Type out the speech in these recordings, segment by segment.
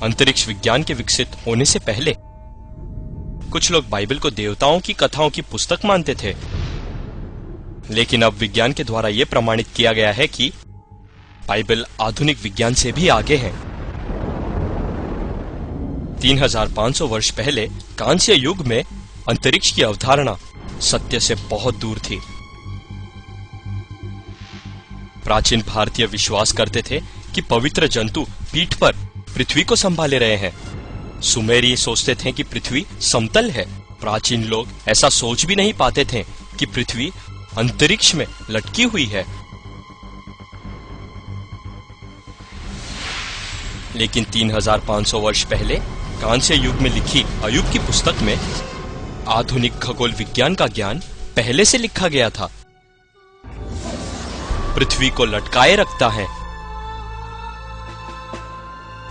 अंतरिक्ष विज्ञान के विकसित होने से पहले कुछ लोग बाइबल को देवताओं की कथाओं की पुस्तक मानते थे, लेकिन अब विज्ञान के द्वारा यह प्रमाणित किया गया है कि बाइबल आधुनिक विज्ञान से भी आगे है। 3500 वर्ष पहले कांस्य युग में अंतरिक्ष की अवधारणा सत्य से बहुत दूर थी। प्राचीन भारतीय विश्वास करते थे कि पवित्र जंतु पीठ पर पृथ्वी को संभाले रहे हैं। सुमेरी सोचते थे कि पृथ्वी समतल है। प्राचीन लोग ऐसा सोच भी नहीं पाते थे कि पृथ्वी अंतरिक्ष में लटकी हुई है। लेकिन 3500 वर्ष पहले कांस्य युग में लिखी अय्यूब की पुस्तक में आधुनिक खगोल विज्ञान का ज्ञान पहले से लिखा गया था। पृथ्वी को लटकाए रखता है।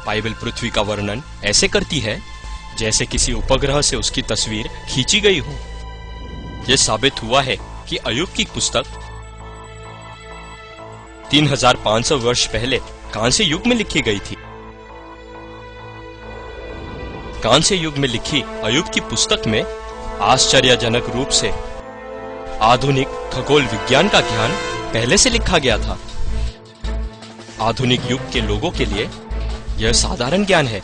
बाइबल पृथ्वी का वर्णन ऐसे करती है जैसे किसी उपग्रह से उसकी तस्वीर खींची गई हो। यह साबित हुआ है कि अय्यूब की पुस्तक 3500 वर्ष पहले कांस्य युग में लिखी गई थी। कांस्य युग में लिखी अय्यूब की पुस्तक में आश्चर्यजनक रूप से आधुनिक खगोल विज्ञान का ज्ञान पहले से लिखा गया था। आधुनिक युग के लोगों के लिए यह साधारण ज्ञान है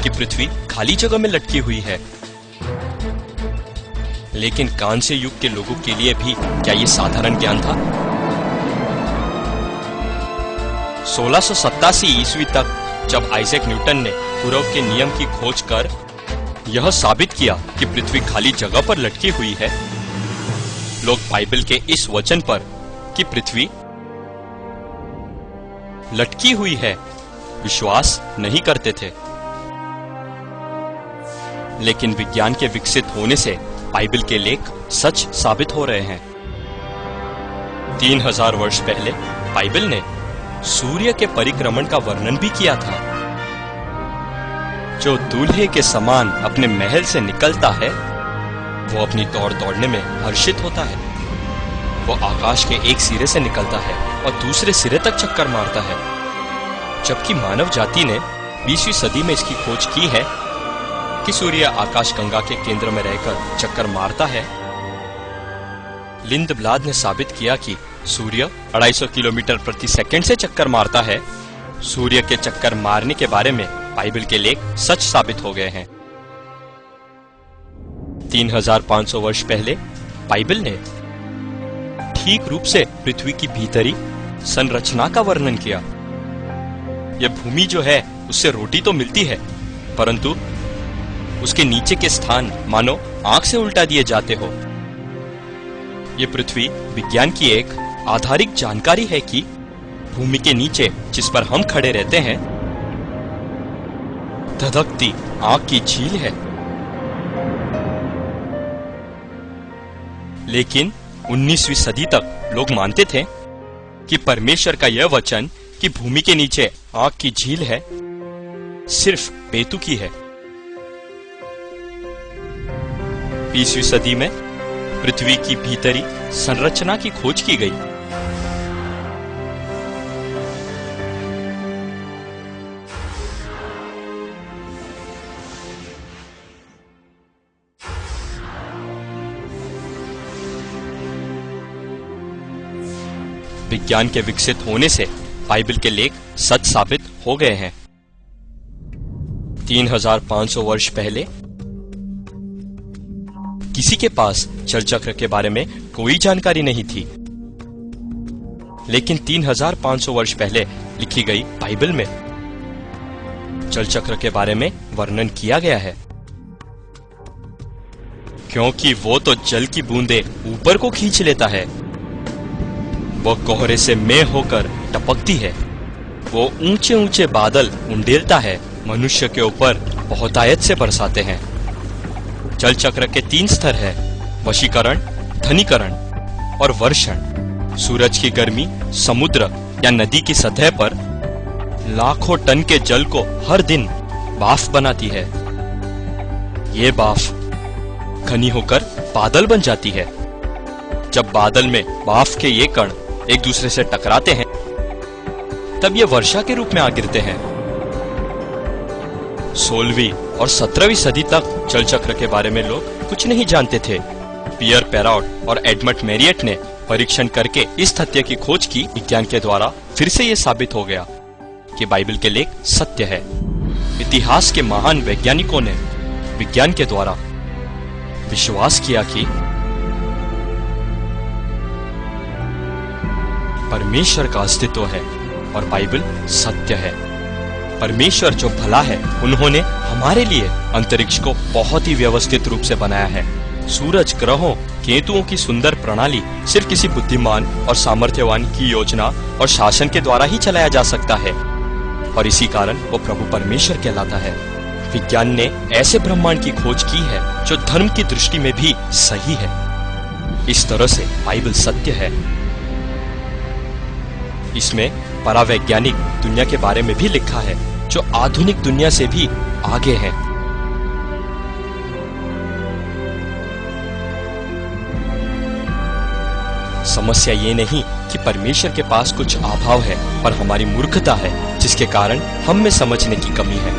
कि पृथ्वी खाली जगह में लटकी हुई है। लेकिन कांस्य युग के लोगों के लिए भी क्या यह साधारण ज्ञान था? 1687 ईस्वी तक जब आइजैक न्यूटन ने कुरव के नियम की खोज कर यह साबित किया कि पृथ्वी खाली जगह पर लटकी हुई है, लोग बाइबल के इस वचन पर कि पृथ्वी लटकी हुई है विश्वास नहीं करते थे। लेकिन विज्ञान के विकसित होने से बाइबल के लेख सच साबित हो रहे हैं। 3000 वर्ष पहले बाइबल ने सूर्य के परिक्रमण का वर्णन भी किया था। जो दूल्हे के समान अपने महल से निकलता है वो अपनी दौड़ दौड़ने में हर्षित होता है। वो आकाश के एक सिरे से निकलता है और दूसरे सिरे तक चक्कर मारता है। जबकि मानव जाति ने 20वीं सदी में इसकी खोज की है कि सूर्य आकाश गंगा के केंद्र में रहकर चक्कर मारता है। लिंडब्लाड ने साबित किया कि सूर्य 250 किलोमीटर प्रति सेकंड से चक्कर मारता है। सूर्य के चक्कर मारने के बारे में बाइबल के लेख सच साबित हो गए हैं। 3500 वर्ष पहले बाइबल ने ठीक रूप से पृथ्वी की भीतरी संरचना का वर्णन किया। यह भूमि जो है उससे रोटी तो मिलती है, परंतु उसके नीचे के स्थान मानो आंख से उल्टा दिए जाते हो। यह पृथ्वी विज्ञान की एक आधारिक जानकारी है कि भूमि के नीचे जिस पर हम खड़े रहते हैं धधकती आग की झील है। लेकिन 19वीं सदी तक लोग मानते थे कि परमेश्वर का यह वचन कि भूमि के नीचे आग की झील है सिर्फ बेतुकी है। 20वीं सदी में पृथ्वी की भीतरी संरचना की खोज की गई। विज्ञान के विकसित होने से बाइबल के लेख सच साबित हो गए हैं। 3500 वर्ष पहले किसी के पास जल चक्र के बारे में कोई जानकारी नहीं थी, लेकिन 3500 वर्ष पहले लिखी गई बाइबल में जल चक्र के बारे में वर्णन किया गया है। क्योंकि वो तो जल की बूंदें ऊपर को खींच लेता है। वो कोहरे से मेघ होकर टपकती है। वो ऊंचे ऊंचे बादल उंडेलता है, मनुष्य के ऊपर बहुतायत से बरसाते हैं। जल चक्र के 3 स्तर है, वशीकरण, धनीकरण और वर्षण। सूरज की गर्मी समुद्र या नदी की सतह पर लाखों टन के जल को हर दिन भाप बनाती है। ये भाप घनी होकर बादल बन जाती है। जब बादल में भाप के ये कण एक दूसरे से टकराते हैं तब ये वर्षा के रूप में आ गिरते हैं। 16वीं और 17वीं सदी तक जल चक्र के बारे में लोग कुछ नहीं जानते थे। पियर पेराउट और एडमंड मैरियट ने परीक्षण करके इस तथ्य की खोज की। विज्ञान के द्वारा फिर से ये साबित हो गया कि बाइबल के लेख सत्य है। इतिहास के महान वैज्ञानिकों ने विज्ञान के द्वारा विश्वास किया कि परमेश्वर का अस्तित्व है और बाइबल सत्य है। परमेश्वर जो भला है, उन्होंने हमारे लिए अंतरिक्ष को बहुत ही व्यवस्थित रूप से बनाया है। सूरज, ग्रहों, केतुओं की सुंदर प्रणाली सिर्फ किसी बुद्धिमान और सामर्थ्यवान की योजना और शासन के द्वारा ही चलाया जा सकता है, और इसी कारण वो प्रभु परमेश्वर कहलाता है। विज्ञान ने ऐसे ब्रह्मांड की खोज की है जो धर्म की दृष्टि में भी सही है। इस तरह से बाइबल सत्य है। इसमें परावैज्ञानिक दुनिया के बारे में भी लिखा है जो आधुनिक दुनिया से भी आगे है। समस्या ये नहीं कि परमेश्वर के पास कुछ अभाव है, पर हमारी मूर्खता है जिसके कारण हम में समझने की कमी है।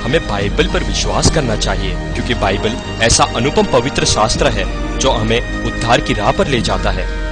हमें बाइबल पर विश्वास करना चाहिए, क्योंकि बाइबल ऐसा अनुपम पवित्र शास्त्र है जो हमें उद्धार की राह पर ले जाता है।